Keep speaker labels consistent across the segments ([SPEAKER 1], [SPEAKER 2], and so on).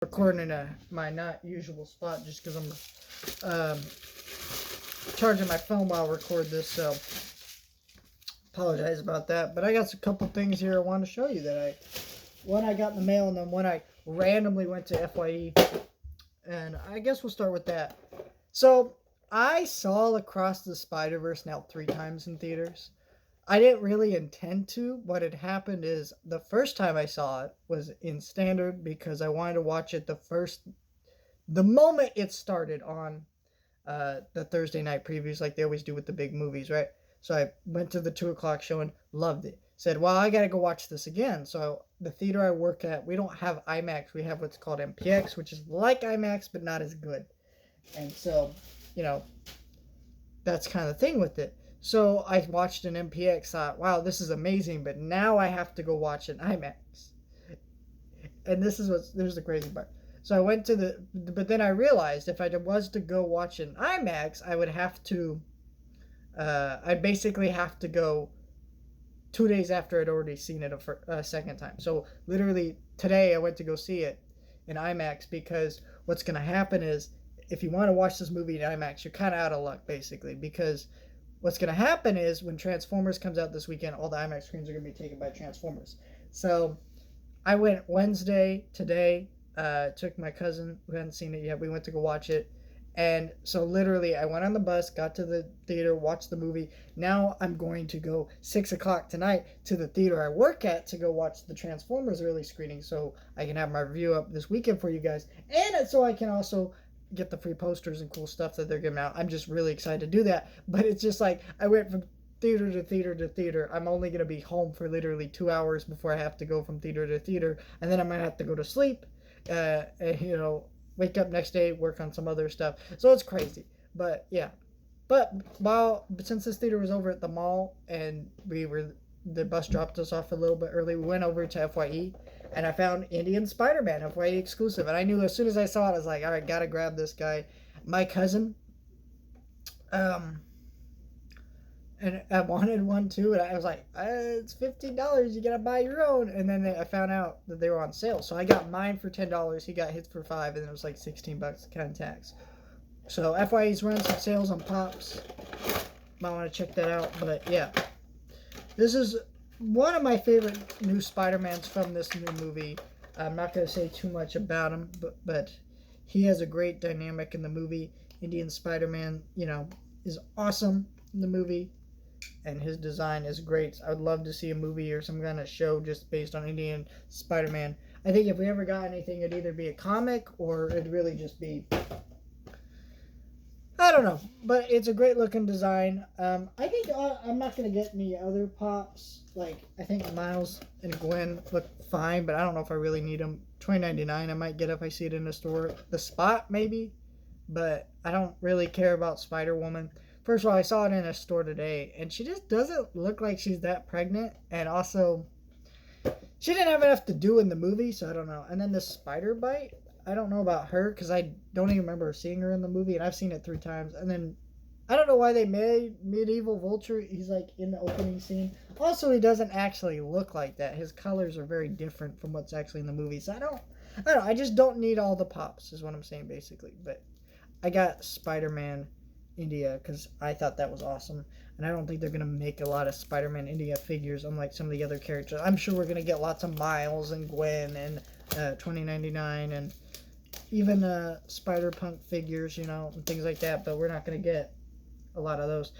[SPEAKER 1] recording in my not usual spot just because I'm charging my phone while I record this, so apologize about that. But I got a couple things here I want to show you that one I got in the mail, and then one I randomly went to FYE, and I guess we'll start with that. So I saw Across the Spider-Verse now 3 times in theaters. I didn't really intend to. What had happened is the first time I saw it was in standard because I wanted to watch it the moment it started on the Thursday night previews, like they always do with the big movies, right? So I went to the 2 o'clock show and loved it. Said, well, I got to go watch this again. So the theater I work at, we don't have IMAX. We have what's called MPX, which is like IMAX, but not as good. And so, that's kind of the thing with it. So I watched an MPX, thought, wow, this is amazing, but now I have to go watch an IMAX. And there's the crazy part. So I went to but then I realized if I was to go watch an IMAX, I would have to, I'd basically have to go 2 days after I'd already seen it a second time. So literally today I went to go see it in IMAX because what's going to happen is if you want to watch this movie in IMAX, you're kind of out of luck basically because what's going to happen is when Transformers comes out this weekend, all the IMAX screens are going to be taken by Transformers. So I went Wednesday, today, took my cousin who hadn't seen it yet. We went to go watch it. And so literally I went on the bus, got to the theater, watched the movie. Now I'm going to go 6 o'clock tonight to the theater I work at to go watch the Transformers early screening so I can have my review up this weekend for you guys. And so I can also get the free posters and cool stuff that they're giving out. I'm just really excited to do that. But it's just like I went from theater to theater to theater. I'm only going to be home for literally 2 hours before I have to go from theater to theater. And then I might have to go to sleep, wake up next day, work on some other stuff. So it's crazy. But yeah. But since this theater was over at the mall and the bus dropped us off a little bit early, we went over to FYE and I found Indian Spider-Man FYE exclusive. And I knew as soon as I saw it, I was like, all right, gotta grab this guy. My cousin, and I wanted one too, and I was like, it's $15, you gotta buy your own. And then I found out that they were on sale, so I got mine for $10. He got his for $5, and then it was like $16 kind of tax. So FYE's running some sales on Pops. Might want to check that out. But yeah, this is one of my favorite new Spider-Mans from this new movie. I'm not going to say too much about him, but he has a great dynamic in the movie. Indian Spider-Man, is awesome in the movie, and his design is great. I would love to see a movie or some kind of show just based on Indian Spider-Man. I think if we ever got anything, it'd either be a comic or it'd really just be, I don't know, but it's a great looking design. I think I'm not going to get any other Pops. Like, I think Miles and Gwen look fine, but I don't know if I really need them. $20.99 I might get if I see it in the store. The Spot, maybe, but I don't really care about Spider-Woman. First of all, I saw it in a store today, and she just doesn't look like she's that pregnant, and also, she didn't have enough to do in the movie, so I don't know. And then the Spider Bite, I don't know about her because I don't even remember seeing her in the movie, and I've seen it 3 times. And then I don't know why they made Medieval Vulture. He's like in the opening scene. Also, he doesn't actually look like that. His colors are very different from what's actually in the movie. So I don't know. I just don't need all the Pops is what I'm saying basically. But I got Spider-Man India because I thought that was awesome. And I don't think they're going to make a lot of Spider-Man India figures unlike some of the other characters. I'm sure we're going to get lots of Miles and Gwen and $20.99 and even Spider-Punk figures, and things like that, but we're not going to get a lot of those.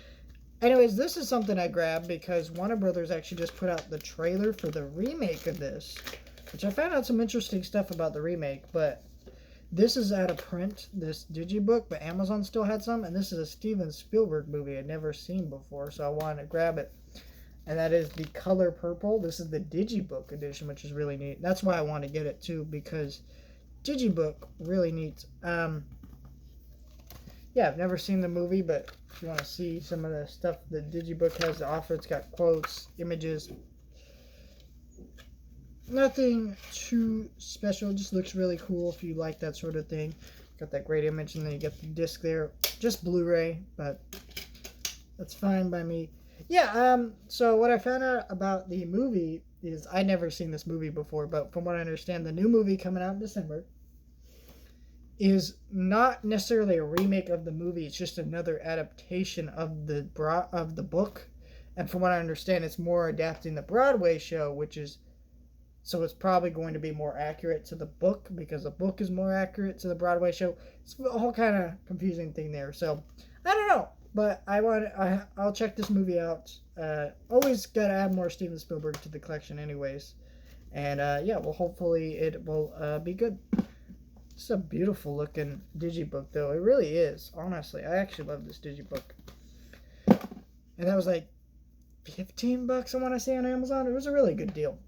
[SPEAKER 1] Anyways, this is something I grabbed because Warner Brothers actually just put out the trailer for the remake of this, which I found out some interesting stuff about the remake, but this is out of print, this digibook, but Amazon still had some, and this is a Steven Spielberg movie I'd never seen before, so I wanted to grab it. And that is the Color Purple. This is the digibook edition, which is really neat. That's why I want to get it too, because digibook, really neat. Yeah, I've never seen the movie, but if you want to see some of the stuff the digibook has to offer, it's got quotes, images. Nothing too special, just looks really cool if you like that sort of thing. Got that great image, and then you get the disc there. Just Blu-ray, but that's fine by me. Yeah, so what I found out about the movie is I'd never seen this movie before, but from what I understand, the new movie coming out in December is not necessarily a remake of the movie. It's just another adaptation of the book. And from what I understand, it's more adapting the Broadway show, which is so it's probably going to be more accurate to the book because the book is more accurate to the Broadway show. It's a whole kind of confusing thing there. So I don't know, but I'll check this movie out. Always gotta add more Steven Spielberg to the collection, anyways. And yeah, well, hopefully it will be good. It's a beautiful looking digibook, though. It really is. Honestly, I actually love this digibook. And that was like $15, I want to say, on Amazon. It was a really good deal.